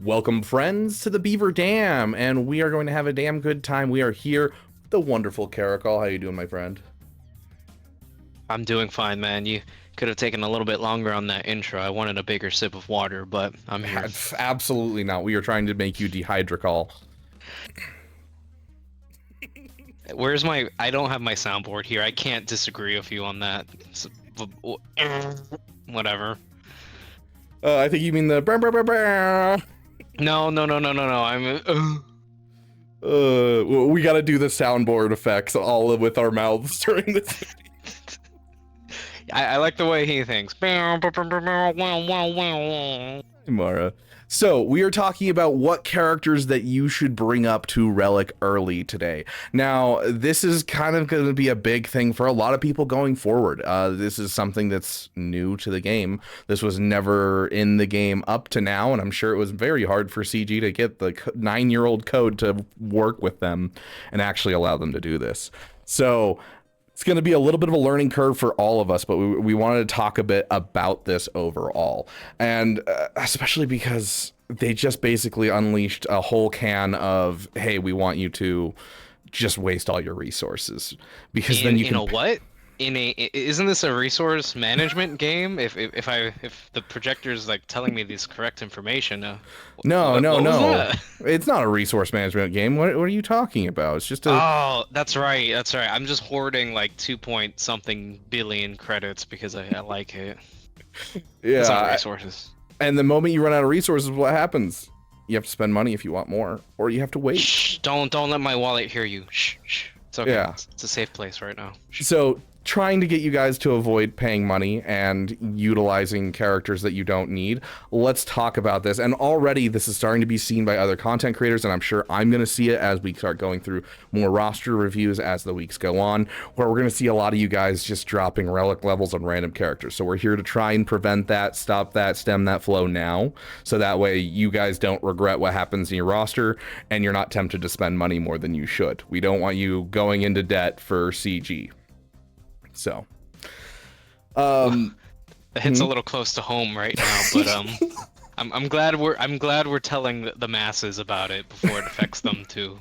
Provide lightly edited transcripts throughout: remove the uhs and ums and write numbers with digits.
Welcome, friends, to the Beaver Dam, and we are going to have a damn good time. We are here with the wonderful Kerrikal. How you doing, my friend? I'm doing fine, man. You could have taken a little bit longer on that intro. I wanted a bigger sip of water, but I'm here. Absolutely not. We are trying to make you dehydrocol. Where's my... I don't have my soundboard here. I can't disagree with you on that. Whatever. I think you mean the brr, brr, brr, brr. No. I'm... We gotta do the soundboard effects all with our mouths during this. I like the way he thinks. Mara. So, we are talking about what characters that you should bring up to Relic early today. Now, this is kind of going to be a big thing for a lot of people going forward. This is something that's new to the game. This was never in the game up to now, and I'm sure it was very hard for CG to get the 9-year-old code to work with them and actually allow them to do this. So, it's going to be a little bit of a learning curve for all of us, but we wanted to talk a bit about this overall. And especially because they just basically unleashed a whole can of, hey, we want you to just waste all your resources. Because then you can... In a what? Isn't this a resource management game? If the projector's like telling me this correct information, no, what was that? it's not a resource management game. What are you talking about? It's just a... Oh, that's right. I'm just hoarding like 2 point something billion credits because I like it. Yeah, it's not resources. And the moment you run out of resources, what happens? You have to spend money if you want more, or you have to wait. Shh! Don't let my wallet hear you. Shh! It's okay. Yeah. It's a safe place right now. So, trying to get you guys to avoid paying money and utilizing characters that you don't need, let's talk about this. And already this is starting to be seen by other content creators, and I'm sure I'm going to see it as we start going through more roster reviews as the weeks go on, where we're going to see a lot of you guys just dropping relic levels on random characters. So we're here to try and prevent that, stop that, stem that flow now, so that way you guys don't regret what happens in your roster and you're not tempted to spend money more than you should. We don't want you going into debt for CG. So, it hits a little close to home right now, but I'm glad we're telling the masses about it before it affects them too.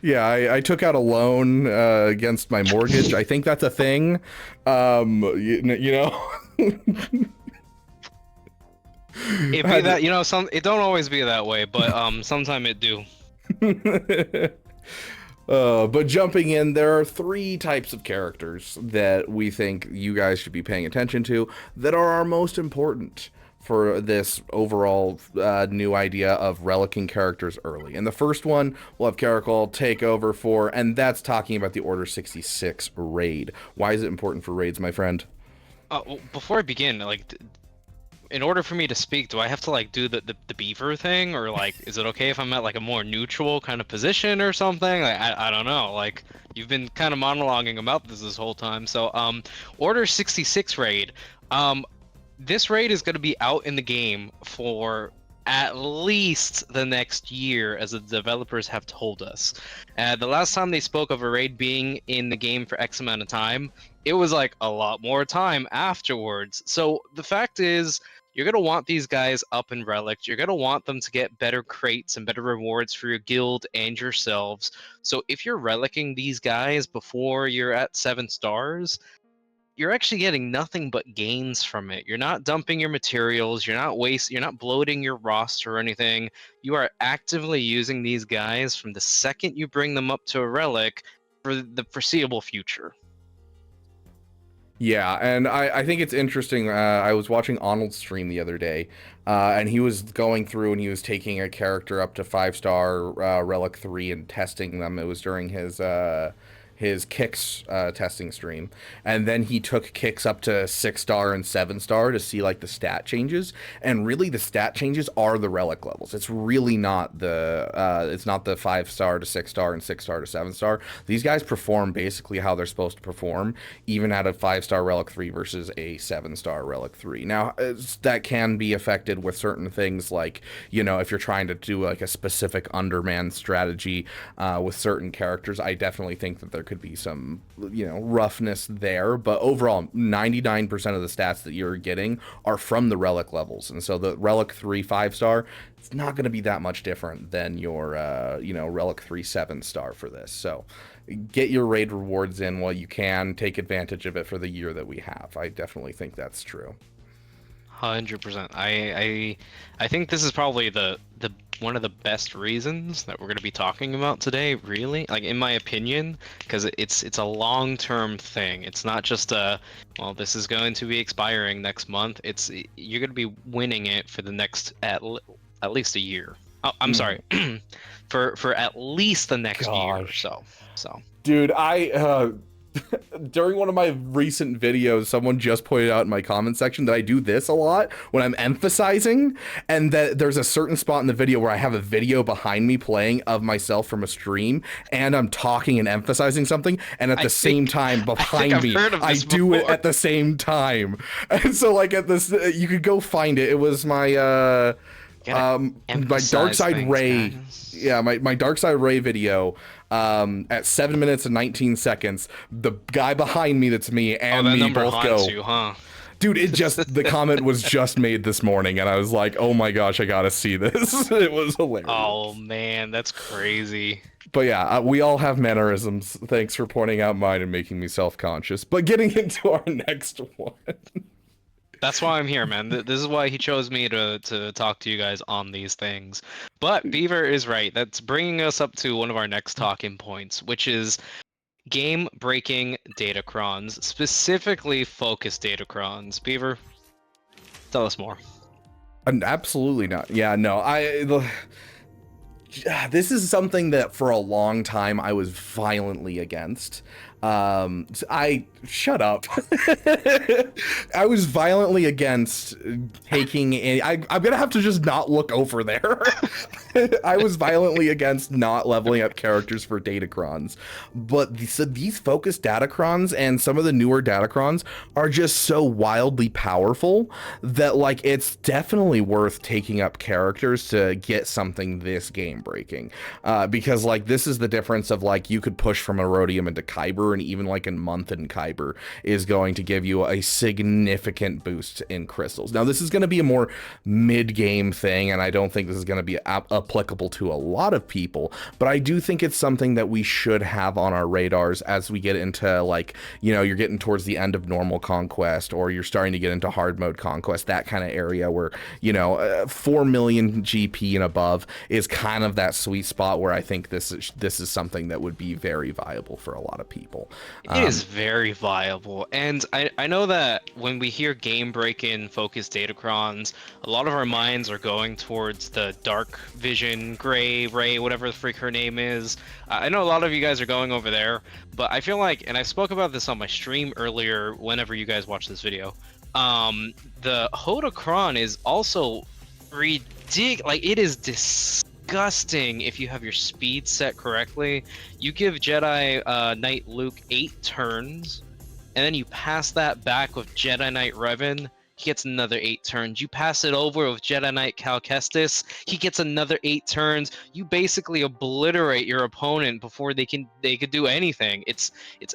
Yeah, I took out a loan against my mortgage. I think that's a thing. You know. It be that, you know, it don't always be that way, but sometime it do. But jumping in, there are 3 types of characters that we think you guys should be paying attention to that are our most important for this overall new idea of relicking characters early. And the first one we'll have Kerrikal take over for, and that's talking about the Order 66 raid. Why is it important for raids, my friend? Well, before I begin, like, in order for me to speak, do I have to like do the Beaver thing, or like is it okay if I'm at like a more neutral kind of position or something? Like, I don't know. Like, you've been kind of monologuing about this whole time. So Order 66 raid. This raid is going to be out in the game for at least the next year, as the developers have told us. The last time they spoke of a raid being in the game for X amount of time, it was like a lot more time afterwards. So the fact is, you're going to want these guys up in Relic. You're going to want them to get better crates and better rewards for your guild and yourselves. So if you're relicking these guys before you're at 7 stars, you're actually getting nothing but gains from it. You're not dumping your materials, you're not bloating your roster or anything. You are actively using these guys from the second you bring them up to a relic for the foreseeable future. Yeah, and I think it's interesting. I was watching Arnold's stream the other day, and he was going through and he was taking a character up to 5-star Relic 3 and testing them. It was during his kicks testing stream, and then he took kicks up to 6-star and 7-star to see like the stat changes, and really the stat changes are the relic levels. It's really not the 5-star to 6-star and 6-star to 7-star. These guys perform basically how they're supposed to perform, even at a 5-star relic 3 versus a 7-star relic 3. Now that can be affected with certain things, like, you know, if you're trying to do like a specific underman strategy with certain characters, I definitely think that there could be some, roughness there, but overall 99% of the stats that you're getting are from the relic levels. And so the relic 3 5-star, it's not going to be that much different than your relic 3 7-star for this. So get your raid rewards in while you can, take advantage of it for the year that we have. I definitely think that's true. 100%. I think this is probably the one of the best reasons that we're going to be talking about today, really, like in my opinion, because it's a long-term thing. It's not just well, this is going to be expiring next month. You're going to be winning it for the next at least a year. Oh, I'm sorry. for at least the next year or so. Dude, during one of my recent videos, someone just pointed out in my comment section that I do this a lot when I'm emphasizing, and that there's a certain spot in the video where I have a video behind me playing of myself from a stream, and I'm talking and emphasizing something, and at the same time behind me, I do it at the same time. And so like at this, you could go find it. It was my Dark Side Ray. Guys. Yeah, my Dark Side Ray video. At 7 minutes and 19 seconds, the guy behind me, that's me, and me both go. You, huh? Dude, the comment was just made this morning, and I was like, oh my gosh, I gotta see this. It was hilarious. Oh man, that's crazy. But yeah, we all have mannerisms. Thanks for pointing out mine and making me self-conscious. But getting into our next one. That's why I'm here, man. This is why he chose me to talk to you guys on these things. But Beaver is right. That's bringing us up to one of our next talking points, which is game-breaking Datacrons, specifically focused Datacrons. Beaver, tell us more. Absolutely not. Yeah, no. This is something that for a long time I was violently against. Shut up. I was violently against taking I'm gonna have to just not look over there. I was violently against not leveling up characters for Datacrons, but these focused Datacrons and some of the newer Datacrons are just so wildly powerful that like it's definitely worth taking up characters to get something this game breaking, because like this is the difference of like you could push from Erodium into Kyber, and even like a month in Kyber is going to give you a significant boost in crystals. Now this is going to be a more mid-game thing, and I don't think this is going to be applicable to a lot of people, but I do think it's something that we should have on our radars as we get into like, you're getting towards the end of normal conquest, or you're starting to get into hard mode conquest, that kind of area where 4 million GP and above is kind of that sweet spot where I think this is something that would be very viable for a lot of people. It is very viable, and I know that when we hear game-breaking focused Datacrons, a lot of our minds are going towards the Dark Vision, Gray, Ray, whatever the freak her name is. I know a lot of you guys are going over there, but I feel like, and I spoke about this on my stream earlier whenever you guys watch this video, the Hodocron is also ridiculous. Like, it is disgusting if you have your speed set correctly. You give Jedi Knight Luke 8 turns, and then you pass that back with Jedi Knight Revan, he gets another 8 turns. You pass it over with Jedi Knight Cal Kestis, he gets another 8 turns. You basically obliterate your opponent before they could do anything. It's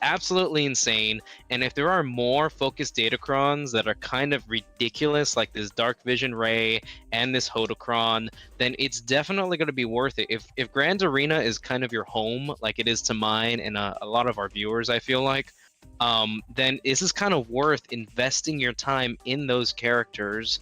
absolutely insane. And if there are more focused Datacrons that are kind of ridiculous, like this Dark Vision Ray and this Hodocron, then it's definitely going to be worth it. If Grand Arena is kind of your home, like it is to mine and a lot of our viewers, I feel like, then this is kind of worth investing your time in those characters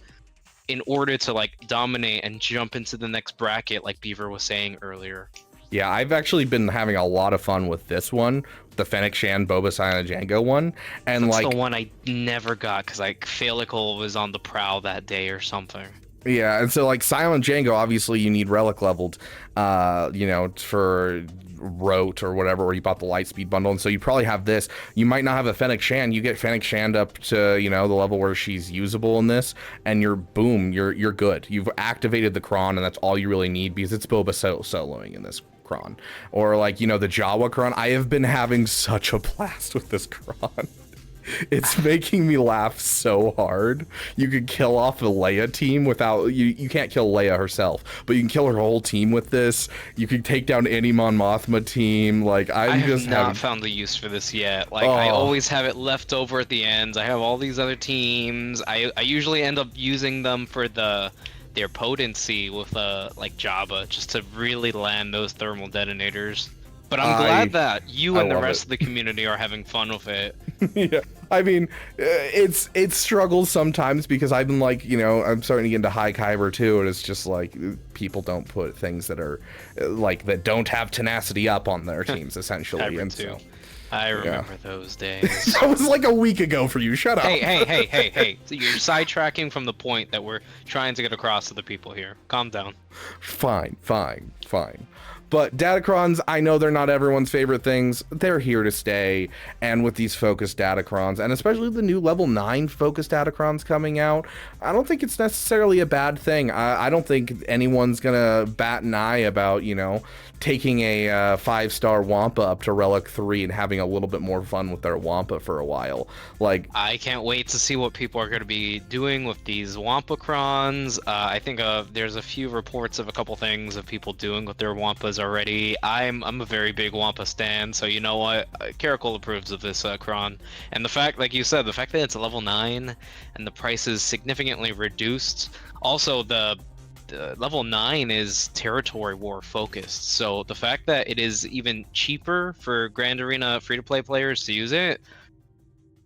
in order to like dominate and jump into the next bracket, like Beaver was saying earlier. Yeah, I've actually been having a lot of fun with this one, the Fenik Shan, Boba Silent Django one, and that's like the one I never got because like Felikal was on the prowl that day or something. Yeah, and so like Silent Django, obviously you need relic leveled, for Rote or whatever, where you bought the Lightspeed bundle, and so you probably have this. You might not have a Fenik Shan. You get Fenik Shan up to the level where she's usable in this, and you're good. You've activated the Kron, and that's all you really need because it's Boba soloing in this Kron. Or like the Jawa Kron. I have been having such a blast with this Kron. It's making me laugh so hard. You could kill off the Leia team without you can't kill Leia herself, but you can kill her whole team with this. You can take down any Mon Mothma team. Like I I'm have just not having found the use for this yet. Like, I oh always have it left over at the ends. I have all these other teams. I usually end up using them for their potency with like Jabba, just to really land those thermal detonators. But I'm I glad that you I and the love rest it. of the community are having fun with it. Yeah. I mean, it struggles sometimes because I've been like, I'm starting to get into high kyber too, and it's just like people don't put things that are like that don't have tenacity up on their teams essentially, Kyber and too. so I yeah. remember those days. That was like a week ago for you. Shut up. Hey. So you're sidetracking from the point that we're trying to get across to the people here. Calm down. Fine. But Datacrons, I know they're not everyone's favorite things. They're here to stay. And with these focused Datacrons, and especially the new level 9 focused Datacrons coming out, I don't think it's necessarily a bad thing. I don't think anyone's going to bat an eye about, taking a 5-star Wampa up to Relic 3 and having a little bit more fun with their Wampa for a while. Like, I can't wait to see what people are going to be doing with these Wampacrons. I think there's a few reports of a couple things of people doing with their Wampas already. I'm a very big Wampa stan, so you know what? Kerrikal approves of this Cron. And the fact, like you said, the fact that it's a level 9 and the price is significantly reduced. Also, the level 9 is territory war focused, so the fact that it is even cheaper for Grand Arena free-to-play players to use it,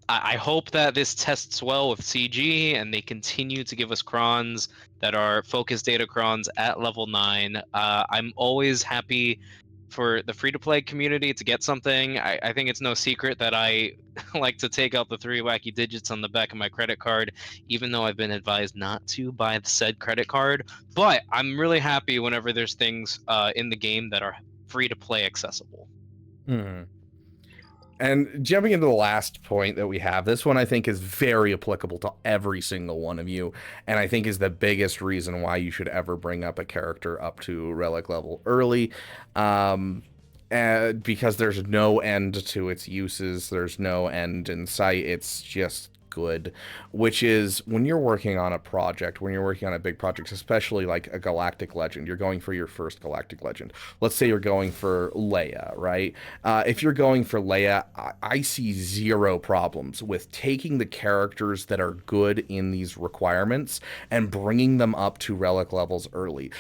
I hope that this tests well with CG and they continue to give us crons that are focused data crons at level 9. I'm always happy for the free-to-play community to get something. I think it's no secret that I like to take out the 3 wacky digits on the back of my credit card, even though I've been advised not to buy the said credit card. But I'm really happy whenever there's things in the game that are free-to-play accessible. hmm. And jumping into the last point that we have, this one I think is very applicable to every single one of you, and I think is the biggest reason why you should ever bring up a character up to relic level early, because there's no end to its uses, there's no end in sight, it's just good, which is when you're working on a project, when you're working on a big project, especially like a galactic legend, you're going for your first galactic legend. Let's say you're going for Leia, right? If you're going for Leia, I see zero problems with taking the characters that are good in these requirements and bringing them up to relic levels early,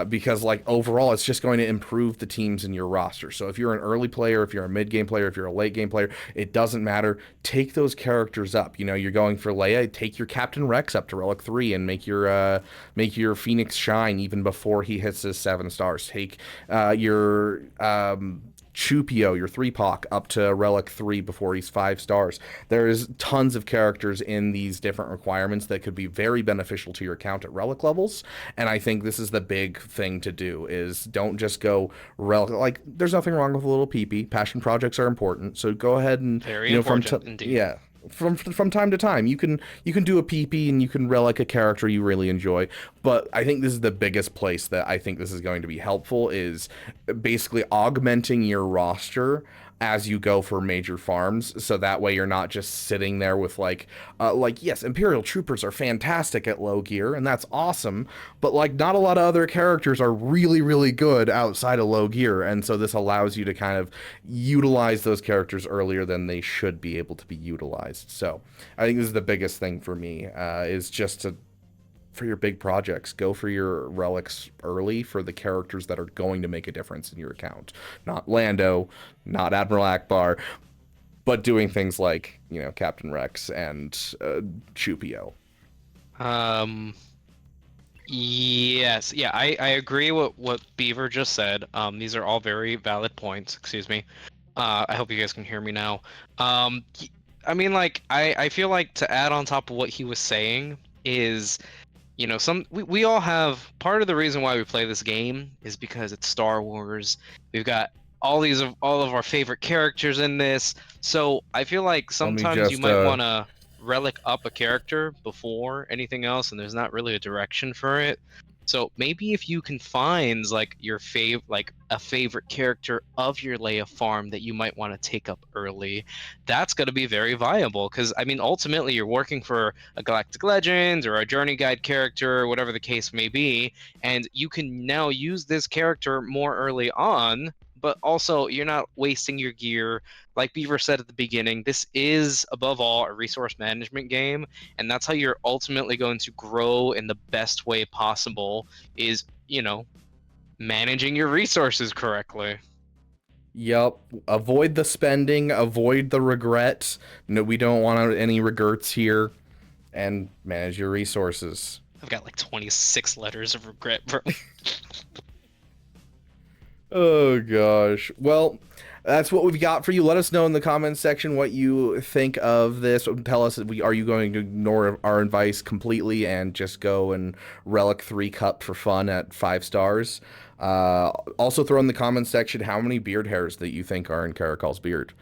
because like overall, it's just going to improve the teams in your roster. So if you're an early player, if you're a mid game player, if you're a late game player, it doesn't matter. Take those characters up. You're going for Leia, take your Captain Rex up to Relic 3 and make your Fenik Shan even before he hits his 7 stars. Take your Chupio, your 3-Poc, up to Relic 3 before he's 5 stars. There's tons of characters in these different requirements that could be very beneficial to your account at Relic levels, and I think this is the big thing to do, is don't just go Relic. Like, there's nothing wrong with a little PP. Passion projects are important, so go ahead and, Very important, indeed. yeah, from time to time you can do a PP and you can relic a character you really enjoy, but I think this is the biggest place that I think this is going to be helpful, is basically augmenting your roster as you go for major farms, so that way you're not just sitting there with like yes, Imperial troopers are fantastic at low gear and that's awesome, but like not a lot of other characters are really good outside of low gear, and so this allows you to kind of utilize those characters earlier than they should be able to be utilized. So I think this is the biggest thing for me, is just to, for your big projects, go for your relics early for the characters that are going to make a difference in your account. Not Lando, not Admiral Akbar, but doing things like, Captain Rex and Chupio. Yes. Yeah, I agree with what Beaver just said. These are all very valid points. Excuse me. I hope you guys can hear me now. I mean, like, I feel like to add on top of what he was saying is, we all have, part of the reason why we play this game is because it's Star Wars. We've got all of our favorite characters in this. So I feel like sometimes you might want to relic up a character before anything else, and there's not really a direction for it. So maybe if you can find like like a favorite character of your Leia farm that you might want to take up early, that's going to be very viable. Because I mean, ultimately, you're working for a Galactic Legends or a Journey Guide character, whatever the case may be, and you can now use this character more early on. But also, you're not wasting your gear. Like Beaver said at the beginning, this is above all a resource management game, and that's how you're ultimately going to grow in the best way possible is, managing your resources correctly. Yup. Avoid the spending, avoid the regrets. No, we don't want any regrets here. And manage your resources. I've got like 26 letters of regret, bro. Oh gosh. Well, that's what we've got for you. Let us know in the comments section what you think of this. Tell us, are you going to ignore our advice completely and just go and Relic 3 Cup for fun at 5 stars? Also throw in the comments section how many beard hairs that you think are in Kerrikal's beard.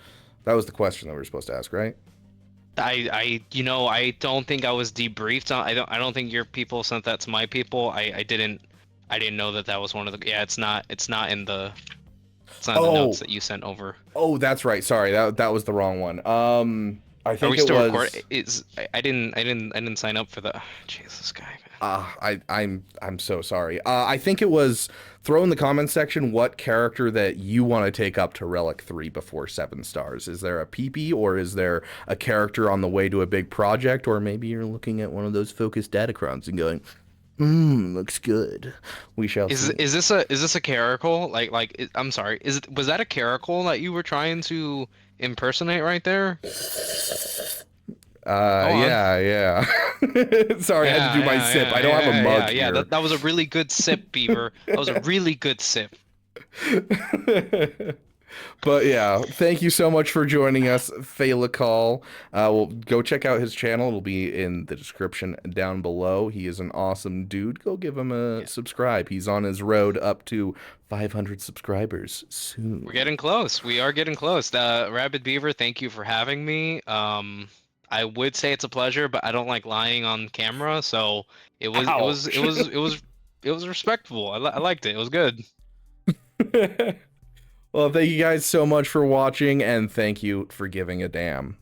That was the question that we were supposed to ask, right? I don't think I was debriefed on. I don't think your people sent that to my people. I didn't know that was one of the. Yeah, it's not in the. It's not in the Oh, notes that you sent over. oh, that's right. Sorry, that was the wrong one. I Are we think it still was. recording? I didn't sign up for the. Jesus, guy, man. I'm so sorry. I think it was throw in the comments section what character that you want to take up to Relic 3 before 7 stars. Is there a PP or is there a character on the way to a big project, or maybe you're looking at one of those focused Datacrons and going, looks good. We shall Is see. is this a Kerrikal? I'm sorry. Was that a Kerrikal that you were trying to impersonate right there? Go on. Yeah, yeah. Sorry, I had to Yeah, do my yeah, sip. yeah, I don't have a yeah, yeah, mug yeah. here. That was a really good sip, Beaver. That was a really good sip. But yeah, thank you so much for joining us, Felikal. Well, go check out his channel. It'll be in the description down below. He is an awesome dude. Go give him a Yeah, subscribe. He's on his road up to 500 subscribers we're soon. getting close. We are getting close. Rabid Beaver, thank you for having me. I would say it's a pleasure, but I don't like lying on camera, so it was it was it Ouch. was it was it was respectful. I liked it. It was good. Well, thank you guys so much for watching, and thank you for giving a damn.